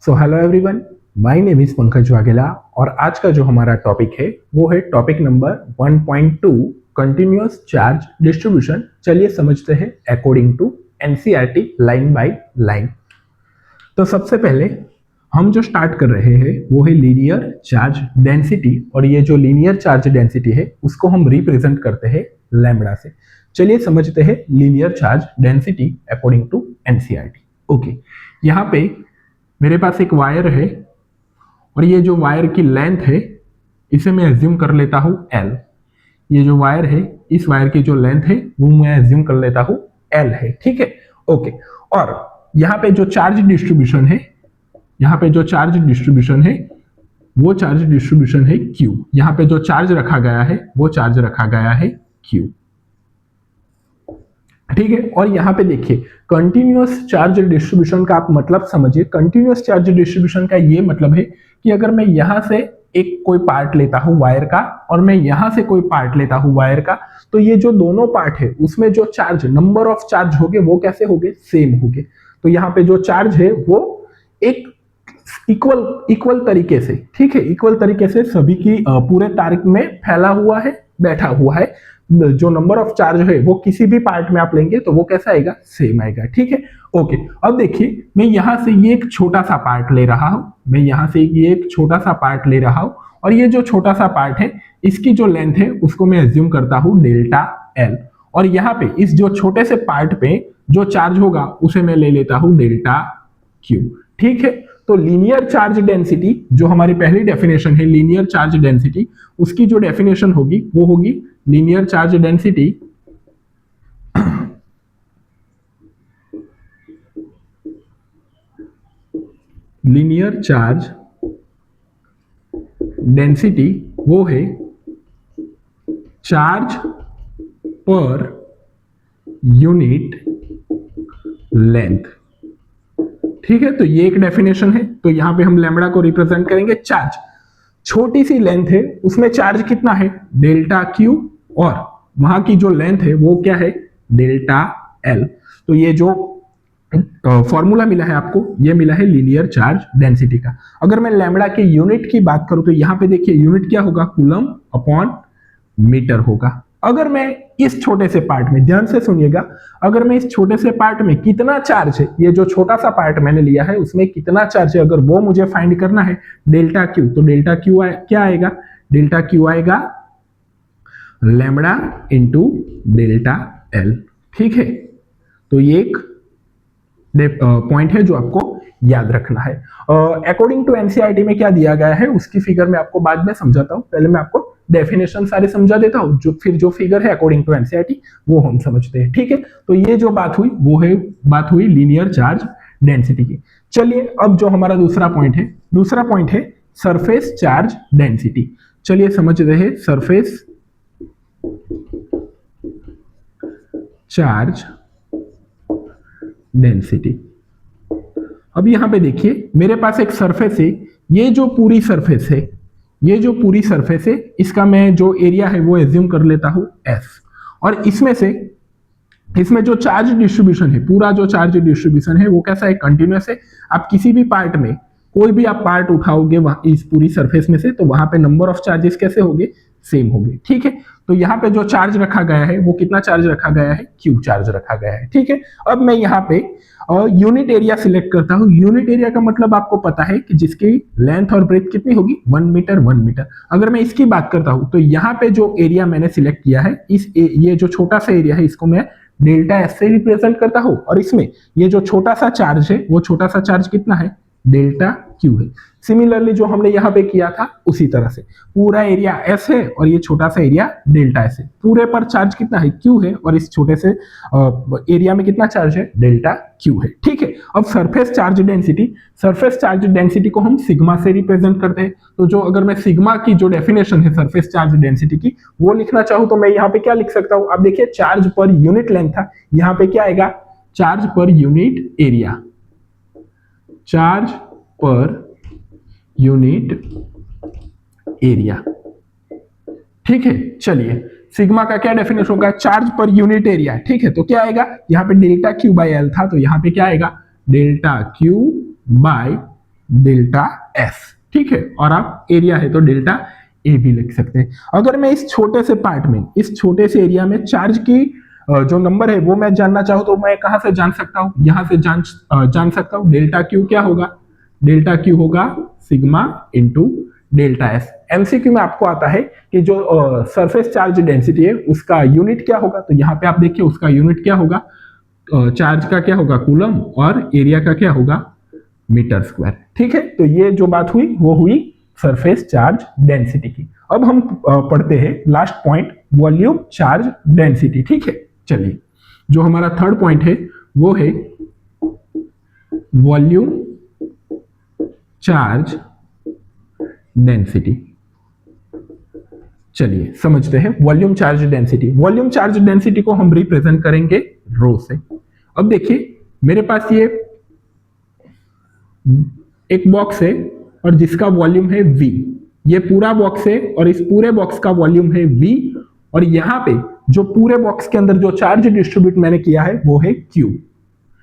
So hello everyone, my name is Pankaj Vaghela और आज का जो हमारा टॉपिक है वो है topic number 1.2 continuous charge distribution. चलिए समझते हैं according to NCERT line by line. तो सबसे पहले हम जो स्टार्ट कर रहे हैं वो है लीनियर चार्ज डेंसिटी, और ये जो लीनियर चार्ज डेंसिटी है उसको हम रिप्रेजेंट करते हैं लैम्बडा से। चलिए समझते हैं linear charge density according to NCERT. Okay, यहाँ पे मेरे पास एक वायर है और ये जो वायर की लेंथ है इसे मैं एज्यूम कर लेता हूं L। ये जो वायर है, इस वायर की जो लेंथ है वो मैं एज्यूम कर लेता हूं L है, ठीक है। ओके, और यहाँ पे जो चार्ज डिस्ट्रीब्यूशन है, यहाँ पे जो चार्ज डिस्ट्रीब्यूशन है वो चार्ज डिस्ट्रीब्यूशन है Q। यहाँ पे जो चार्ज रखा गया है वो चार्ज रखा गया है Q, ठीक है। और यहाँ पे देखिए कंटिन्यूअस चार्ज डिस्ट्रीब्यूशन का आप मतलब समझिए। कंटिन्यूअस चार्ज डिस्ट्रीब्यूशन का ये मतलब है कि अगर मैं यहाँ से एक कोई पार्ट लेता हूं वायर का और मैं यहाँ से कोई पार्ट लेता हूं वायर का, तो ये जो दोनों पार्ट है उसमें जो चार्ज नंबर ऑफ चार्ज होंगे वो कैसे होंगे, सेम होंगे। तो यहाँ पे जो चार्ज है वो एक इक्वल तरीके से, ठीक है, इक्वल तरीके से सभी की पूरे तार में फैला हुआ है, बैठा हुआ है। जो नंबर ऑफ चार्ज है वो किसी भी पार्ट में आप लेंगे तो वो कैसा आएगा, सेम आएगा, ठीक है। ओके, अब देखिए मैं यहां से ये एक छोटा सा पार्ट ले रहा हूं, मैं यहां से ये एक छोटा सा पार्ट ले रहा हूं और ये जो छोटा सा पार्ट है इसकी जो लेंथ है उसको मैं एज्यूम करता हूं डेल्टा L, और यहाँ पे इस जो छोटे से पार्ट पे जो चार्ज होगा उसे मैं ले लेता हूं डेल्टा Q, ठीक है। तो लीनियर चार्ज डेंसिटी जो हमारी पहली डेफिनेशन है लीनियर चार्ज डेंसिटी, उसकी जो डेफिनेशन होगी वो होगी linear charge density linear charge density वो है चार्ज पर यूनिट लेंथ, ठीक है। तो ये एक डेफिनेशन है। तो यहां पे हम लैम्बडा को रिप्रेजेंट करेंगे चार्ज, छोटी सी लेंथ है उसमें चार्ज कितना है, डेल्टा Q, और वहां की जो लेंथ है वो क्या है, डेल्टा L। तो ये जो फॉर्मूला मिला है आपको, ये मिला है लीनियर चार्ज डेंसिटी का। अगर मैं लैम्बडा के यूनिट की बात करूं तो यहां पे देखिए यूनिट क्या होगा, कूलम अपॉन मीटर होगा। अगर मैं इस छोटे से पार्ट में, ध्यान से सुनिएगा, अगर मैं इस छोटे से पार्ट में कितना चार्ज है, ये जो छोटा सा पार्ट मैंने लिया है उसमें कितना चार्ज है, अगर वो मुझे फाइंड करना है डेल्टा Q, तो डेल्टा Q क्या आएगा, डेल्टा Q आएगा लैम्बडा इंटू डेल्टा L, ठीक है। तो ये एक पॉइंट है जो आपको याद रखना है। अकॉर्डिंग टू एनसीईआरटी में क्या दिया गया है उसकी फिगर में आपको बाद में समझाता हूं, पहले मैं आपको डेफिनेशन सारे समझा देता हूं, जो फिर जो फिगर है अकॉर्डिंग टू एनसीईआरटी वो हम समझते हैं, ठीक है। तो ये जो बात हुई वो है बात हुई लीनियर चार्ज डेंसिटी की। चलिए अब जो हमारा दूसरा पॉइंट है सरफेस चार्ज डेंसिटी। चलिए समझते हैं सरफेस चार्ज डेंसिटी। अब यहां पे देखिए मेरे पास एक सरफेस है, ये जो पूरी सरफेस है इसका मैं जो एरिया है वो एज्यूम कर लेता हूं S, और इसमें जो चार्ज डिस्ट्रीब्यूशन है, पूरा जो चार्ज डिस्ट्रीब्यूशन है वो कैसा है, कंटिन्यूअस है। आप किसी भी पार्ट में कोई भी आप पार्ट उठाओगे वहां इस पूरी सरफेस में से, तो वहां पे नंबर ऑफ चार्जेस कैसे होंगे, सेम होंगे, ठीक है। तो यहाँ पे जो चार्ज रखा गया है वो कितना चार्ज रखा गया है, Q चार्ज रखा गया है, ठीक है। अब मैं यहाँ पे यूनिट एरिया सिलेक्ट करता हूँ। यूनिट एरिया का मतलब आपको पता है कि जिसकी लेंथ और ब्रेथ कितनी होगी, 1 मीटर। अगर मैं इसकी बात करता हूं तो यहाँ पे जो एरिया मैंने सिलेक्ट किया है ये जो छोटा सा एरिया है इसको मैं डेल्टा S से रिप्रेजेंट करता हूं, और इसमें ये जो छोटा सा चार्ज है वो छोटा सा चार्ज कितना है, डेल्टा Q है। सिमिलरली जो हमने यहाँ पे किया था उसी तरह से पूरा एरिया S है और ये छोटा सा एरिया डेल्टा S है। पूरे पर चार्ज कितना है, Q है, और इस छोटे से एरिया में कितना चार्ज है, डेल्टा Q है, ठीक है। अब सरफेस चार्ज डेंसिटी को हम सिग्मा से रिप्रेजेंट करते हैं। तो जो अगर मैं सिग्मा की जो डेफिनेशन है सरफेस चार्ज डेंसिटी की वो लिखना चाहूं तो मैं यहाँ पे क्या लिख सकता हूं, आप देखिए चार्ज पर यूनिट लेंथ था, यहाँ पे क्या आएगा, charge per unit area, charge per unit area, ठीक है। चलिए सिग्मा का क्या डेफिनेशन होगा, चार्ज पर यूनिट एरिया, ठीक है। तो क्या आएगा, यहाँ पे डेल्टा Q बाय L था, तो यहाँ पे क्या आएगा, delta Q by delta S, ठीक है, और आप एरिया है तो डेल्टा ए भी लिख सकते हैं। अगर मैं इस छोटे से पार्ट में, इस छोटे से एरिया में चार्ज की जो नंबर है वो मैं जानना चाहूं तो मैं कहां से जान सकता हूं? यहां से जान सकता हूं। डेल्टा क्यू क्या होगा? डेल्टा क्यू होगा sigma into delta S. MCQ में आपको आता है कि जो सरफेस चार्ज डेंसिटी है उसका यूनिट क्या होगा, तो यहाँ पे आप देखिए उसका यूनिट क्या होगा, चार्ज का क्या होगा कूलम, और एरिया का क्या होगा मीटर स्क्वायर, ठीक है। तो ये जो बात हुई वो हुई सरफेस चार्ज डेंसिटी की। अब हम पढ़ते हैं last point, volume charge density, ठीक है। चलिए, जो हमारा थर्ड पॉइंट है वो है वॉल्यूम चार्ज डेंसिटी। चलिए समझते हैं volume charge density. Volume charge density को हम रिप्रेजेंट करेंगे रो से। अब देखिए मेरे पास ये एक बॉक्स है और जिसका वॉल्यूम है V, ये पूरा बॉक्स है और इस पूरे बॉक्स का वॉल्यूम है V, और यहां पे जो पूरे बॉक्स के अंदर जो चार्ज डिस्ट्रीब्यूट मैंने किया है वो है Q,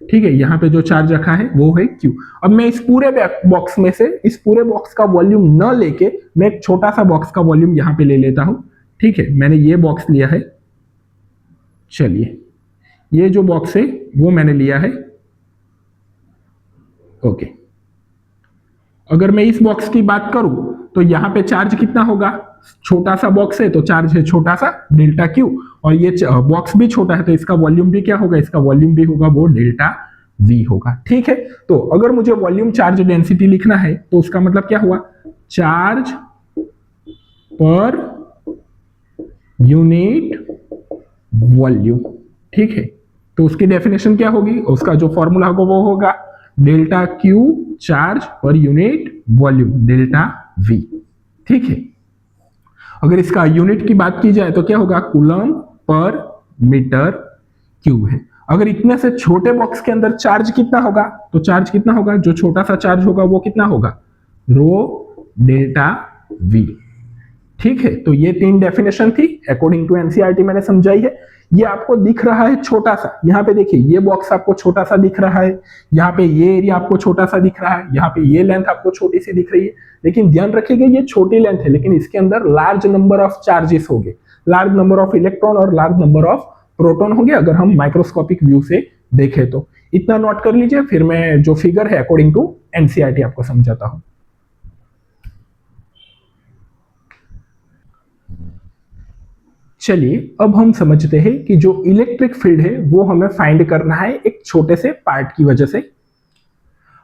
ठीक है। यहां पे जो चार्ज रखा है वो है Q। अब मैं इस पूरे बॉक्स में से, इस पूरे बॉक्स का वॉल्यूम न लेके मैं एक छोटा सा बॉक्स का वॉल्यूम यहां पे ले लेता हूं, ठीक है। मैंने ये बॉक्स लिया है, चलिए ये जो बॉक्स है वो मैंने लिया है, ओके। अगर मैं इस बॉक्स की बात करूं तो यहां पे चार्ज कितना होगा, छोटा सा बॉक्स है तो चार्ज है छोटा सा डेल्टा क्यू, और ये बॉक्स भी छोटा है तो इसका वॉल्यूम भी क्या होगा, इसका वॉल्यूम भी होगा वो डेल्टा वी होगा, ठीक है। तो अगर मुझे वॉल्यूम चार्ज डेंसिटी लिखना है तो उसका मतलब क्या हुआ, चार्ज पर यूनिट वॉल्यूम, ठीक है। तो उसकी डेफिनेशन क्या होगी, उसका जो फॉर्मूला होगा वो होगा delta Q charge per unit volume delta we, ठीक है। अगर इसका यूनिट की बात की जाए तो क्या होगा, कूलम पर मीटर क्यूब है। अगर इतने से छोटे बॉक्स के अंदर चार्ज कितना होगा, तो चार्ज कितना होगा, जो छोटा सा चार्ज होगा वो कितना होगा, रो डेल्टा वी, ठीक है। तो ये तीन डेफिनेशन थी अकॉर्डिंग टू एनसीईआरटी मैंने समझाई है। ये आपको दिख रहा है छोटा सा, यहाँ पे देखिए ये बॉक्स आपको छोटा सा दिख रहा है, यहाँ पे ये एरिया आपको छोटा सा दिख रहा है, यहाँ पे ये लेंथ आपको छोटी सी दिख रही है, लेकिन ध्यान रखिएगा ये छोटी लेंथ है लेकिन इसके अंदर लार्ज नंबर ऑफ चार्जेस होंगे, लार्ज नंबर ऑफ इलेक्ट्रॉन और लार्ज नंबर ऑफ प्रोटॉन होंगे अगर हम माइक्रोस्कोपिक व्यू से देखें तो। इतना नोट कर लीजिए, फिर मैं जो फिगर है अकॉर्डिंग टू एनसीईआरटी आपको समझाता हूं। चलिए अब हम समझते हैं कि जो इलेक्ट्रिक फील्ड है वो हमें फाइंड करना है एक छोटे से पार्ट की वजह से।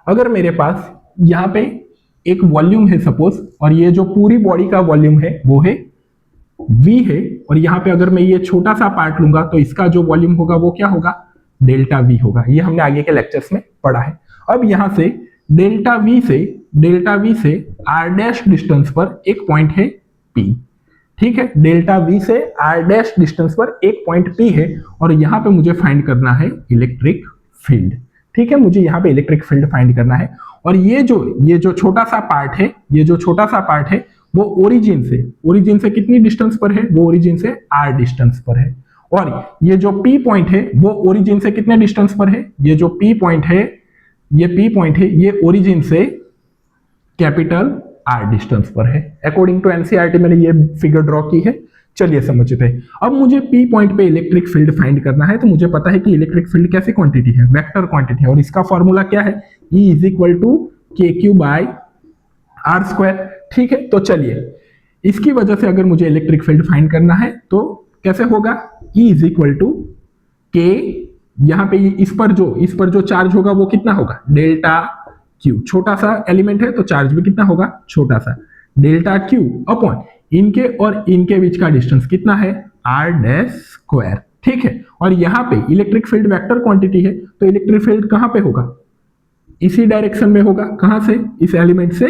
अगर मेरे पास यहाँ पे एक वॉल्यूम है सपोज, और ये जो पूरी बॉडी का वॉल्यूम है वो है V है, और यहाँ पे अगर मैं ये छोटा सा पार्ट लूंगा तो इसका जो वॉल्यूम होगा वो क्या होगा, डेल्टा V होगा। ये हमने आगे के लेक्चर्स में पढ़ा है। अब यहाँ से डेल्टा V से R डैश डिस्टेंस पर एक पॉइंट है P, ठीक है। डेल्टा V से R डैश डिस्टेंस पर एक पॉइंट P है, और यहाँ पे मुझे फाइंड करना है इलेक्ट्रिक फील्ड, ठीक है। मुझे यहाँ पे इलेक्ट्रिक फील्ड फाइंड करना है, और ये जो छोटा सा पार्ट है, ये जो छोटा सा पार्ट है वो ओरिजिन से कितनी डिस्टेंस पर है, वो ओरिजिन से R डिस्टेंस पर है, और ये जो P पॉइंट है वो ओरिजिन से कितने डिस्टेंस पर है, ये जो P पॉइंट है ये ओरिजिन से कैपिटल R डिस्टेंस पर है। अकॉर्डिंग टू एनसीईआरटी मैंने ये फिगर ड्रॉ की है। चलिए समझते हैं। अब मुझे P पॉइंट पे इलेक्ट्रिक फील्ड फाइंड करना है, तो मुझे पता है कि इलेक्ट्रिक फील्ड कैसी क्वांटिटी है, वेक्टर क्वांटिटी है, और इसका फॉर्मूला क्या है, E is equal to KQ by R square, ठीक है। तो चलिए इसकी वजह से अगर मुझे इलेक्ट्रिक फील्ड फाइंड करना है तो कैसे होगा, E is equal to K, यहाँ पे इस पर जो चार्ज होगा वो कितना होगा, डेल्टा क्यू, छोटा सा एलिमेंट है तो चार्ज भी कितना होगा, छोटा सा, डेल्टा क्यू अपॉन इनके और इनके बीच का डिस्टेंस कितना है, R डैश स्क्वायर, ठीक है। और यहाँ पे इलेक्ट्रिक फील्ड वेक्टर क्वांटिटी है तो इलेक्ट्रिक फील्ड कहां पे होगा, इसी डायरेक्शन में होगा, कहां से, इस एलिमेंट से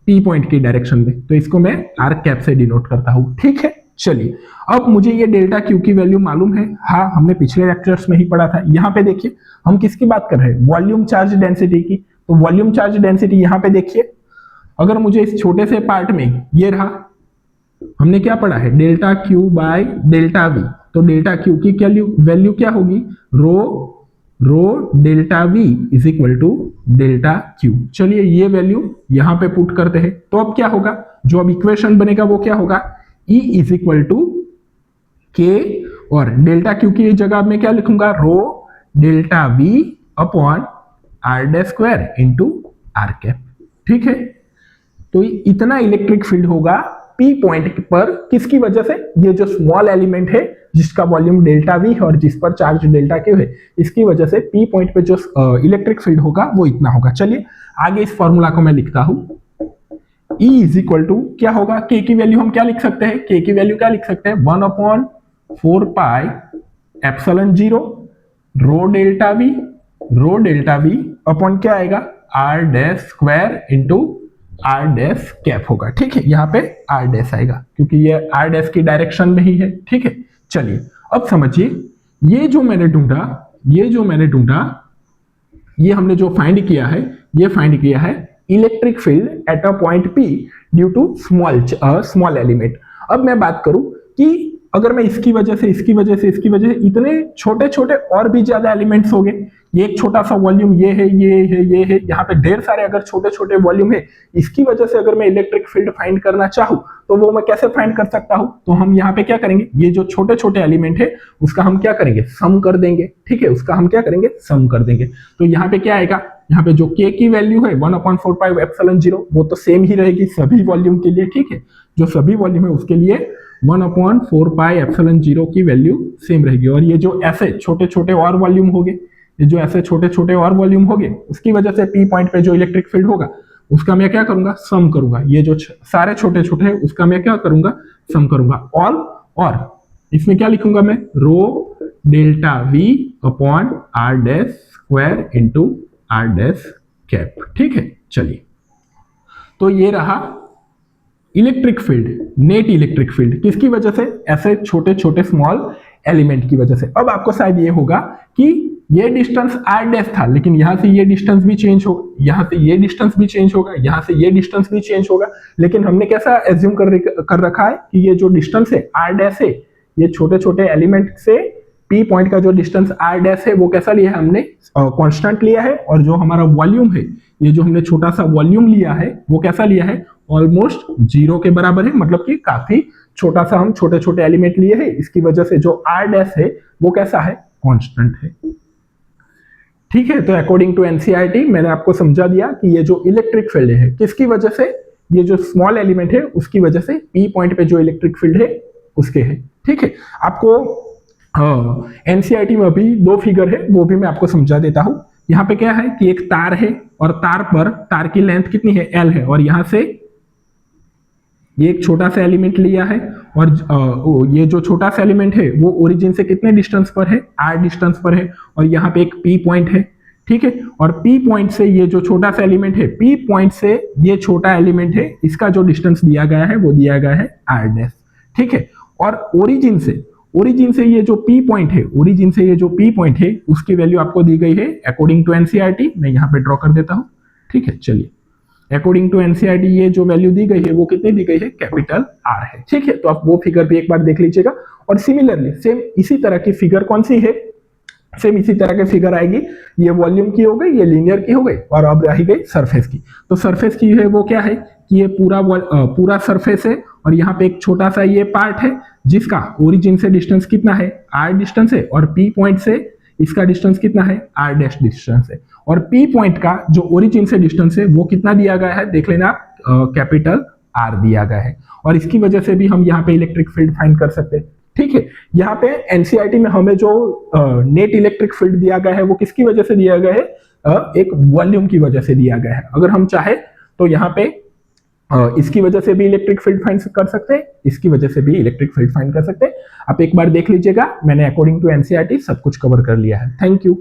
P पॉइंट की डायरेक्शन में, तो इसको मैं R कैप से डिनोट करता हूं, ठीक है। चलिए अब मुझे ये डेल्टा क्यू की वैल्यू मालूम है, हाँ हमने पिछले लेक्चर्स में ही पढ़ा था। यहाँ पे देखिए हम किसकी बात कर रहे हैं, वॉल्यूम चार्ज डेंसिटी की। तो वॉल्यूम चार्ज डेंसिटी यहाँ पे देखिए, अगर मुझे इस छोटे से पार्ट में ये रहा, हमने क्या पढ़ा है, delta Q by delta V, तो डेल्टा क्यू की वैल्यू क्या होगी, rho rho delta V is equal to delta Q. चलिए ये वैल्यू यहां पे पुट करते हैं, तो अब क्या होगा, जो अब इक्वेशन बनेगा वो क्या होगा, E इज इक्वल टू के, और डेल्टा क्यू की जगह मैं क्या लिखूंगा, rho delta we upon R day square into R cap. ठीक है, तो इतना इलेक्ट्रिक फील्ड होगा पी पॉइंट पर, किसकी वजह से, ये जो स्मॉल एलिमेंट है जिसका वॉल्यूम डेल्टा वी है और जिस पर चार्ज डेल्टा क्यू है, इसकी वजह से पी पॉइंट पे जो इलेक्ट्रिक फील्ड होगा वो इतना होगा। चलिए आगे इस फॉर्मूला को मैं लिखता हूं, E इज इक्वल टू क्या होगा, K की वैल्यू हम क्या लिख सकते हैं, K की वैल्यू क्या लिख सकते हैं, 1/4 pi epsilon 0 rho delta we upon क्या आएगा, r dash square into are dash cap होगा। ठीक है, यहाँ पे आर डैश आएगा क्योंकि ये आर डैश की डायरेक्शन में ही है। ठीक है, चलिए अब समझिए, ये जो मैंने ढूंढा, ये हमने जो फाइंड किया है, ये फाइंड किया है electric field at a point P due to small element. अब मैं बात करूं कि अगर मैं इसकी वजह से इतने छोटे छोटे और भी ज्यादा एलिमेंट्स हो गए, ये एक छोटा सा वॉल्यूम ये है, यहाँ पे ढेर सारे अगर छोटे छोटे वॉल्यूम है, इसकी वजह से अगर मैं इलेक्ट्रिक फील्ड फाइंड करना चाहूँ तो वो मैं कैसे फाइंड कर सकता हूँ, तो हम यहाँ पे क्या करेंगे, ये जो छोटे छोटे एलिमेंट है उसका हम क्या करेंगे, सम कर देंगे। ठीक है, उसका हम क्या करेंगे, सम कर देंगे। तो यहाँ पे क्या आएगा, यहाँ पे जो K की वैल्यू है 1/4 पाई एप्सिलॉन 0 वो तो सेम ही रहेगी सभी वॉल्यूम के लिए। ठीक है, जो सभी वॉल्यूम है उसके लिए 1/4 पाई एप्सिलॉन 0 की वैल्यू सेम रहेगी। और ये जो ऐसे छोटे छोटे और वॉल्यूम हो गए, ये जो ऐसे छोटे छोटे और वॉल्यूम हो गए, उसकी वजह से P पॉइंट पे जो इलेक्ट्रिक फील्ड होगा उसका मैं क्या करूंगा, सम करूंगा। ये जो सारे छोटे छोटे है उसका मैं क्या करूंगा, सम करूंगा। और इसमें क्या लिखूंगा मैं, rho delta we upon R dash square into are dash cap. ठीक है, चलिए तो ये रहा electric field, net electric field किसकी वजह से, ऐसे छोटे छोटे स्मॉल एलिमेंट की वजह से। अब आपको शायद ये होगा कि ये डिस्टेंस आर डैश था, लेकिन यहां से ये डिस्टेंस भी चेंज होगा, यहां से ये डिस्टेंस भी चेंज होगा, यहां से ये डिस्टेंस भी चेंज होगा, लेकिन हमने कैसा एज्यूम कर रखा है कि ये जो डिस्टेंस है आर डैश है, ये छोटे छोटे एलिमेंट से P पॉइंट का जो डिस्टेंस आर डैश है वो कैसा लिया है हमने, कांस्टेंट लिया है। और जो हमारा वॉल्यूम है, ये जो हमने छोटा सा वॉल्यूम लिया है वो कैसा लिया है, ऑलमोस्ट 0 के बराबर है, मतलब कि काफी छोटा सा हम छोटे छोटे एलिमेंट लिए हैं, इसकी वजह से जो आर डैश है वो कैसा है, कांस्टेंट है। ठीक है, तो अकॉर्डिंग टू एनसीईआरटी मैंने आपको समझा दिया कि ये जो इलेक्ट्रिक फील्ड है किसकी वजह से, ये जो स्मॉल एलिमेंट है उसकी वजह से P पॉइंट पे जो इलेक्ट्रिक फील्ड है उसके है। ठीक है, आपको एनसीईआरटी में अभी 2 फिगर है वो भी मैं आपको समझा देता हूं। यहाँ पे क्या है कि एक तार है और तार की लेंथ कितनी है, L है, और यहां से ये एक छोटा सा एलिमेंट लिया है, और ये जो छोटा सा एलिमेंट है वो ओरिजिन से कितने डिस्टेंस पर है, r डिस्टेंस पर है, और यहाँ पे एक P पॉइंट है। ठीक है, और P पॉइंट से ये जो छोटा सा एलिमेंट है, P पॉइंट से ये छोटा एलिमेंट है, इसका जो डिस्टेंस दिया गया है वो दिया गया है r डैश। ठीक है, और ओरिजिन से ये जो P पॉइंट है, उसकी वैल्यू आपको दी गई है अकॉर्डिंग टू एनसीईआरटी, मैं यहाँ पे ड्रॉ कर देता हूँ। ठीक है, चलिए अकॉर्डिंग टू एनसीईआरटी ये जो वैल्यू दी गई है वो कितनी दी गई है, कैपिटल R है। ठीक है, तो आप वो फिगर भी एक बार देख लीजिएगा। और सिमिलरली सेम इसी तरह की फिगर कौन सी है, सेम इसी तरह की फिगर आएगी, ये वॉल्यूम की हो गई, ये लीनियर की हो गई, और अब रही गई सरफेस की। तो सरफेस की है वो क्या है कि ये पूरा सरफेस है, और यहाँ पे एक छोटा सा ये पार्ट है जिसका ओरिजिन से डिस्टेंस कितना है, r डिस्टेंस है, और P पॉइंट से इसका डिस्टेंस कितना है, r डैश डिस्टेंस है, और P पॉइंट का जो ओरिजिन से डिस्टेंस है वो कितना दिया गया है, देख लेना, कैपिटल R दिया गया है। और इसकी वजह से भी हम यहाँ पे इलेक्ट्रिक फील्ड फाइंड कर सकते हैं। ठीक है, यहाँ पे एनसीईआरटी में हमें जो नेट इलेक्ट्रिक फील्ड दिया गया है वो किसकी वजह से दिया गया है, एक वॉल्यूम की वजह से दिया गया है। अगर हम चाहे तो यहाँ पे इसकी वजह से भी इलेक्ट्रिक फील्ड फाइंड कर सकते हैं, इसकी वजह से भी इलेक्ट्रिक फील्ड फाइंड कर सकते हैं। आप एक बार देख लीजिएगा, मैंने अकॉर्डिंग टू एनसीईआरटी सब कुछ कवर कर लिया है। Thank you.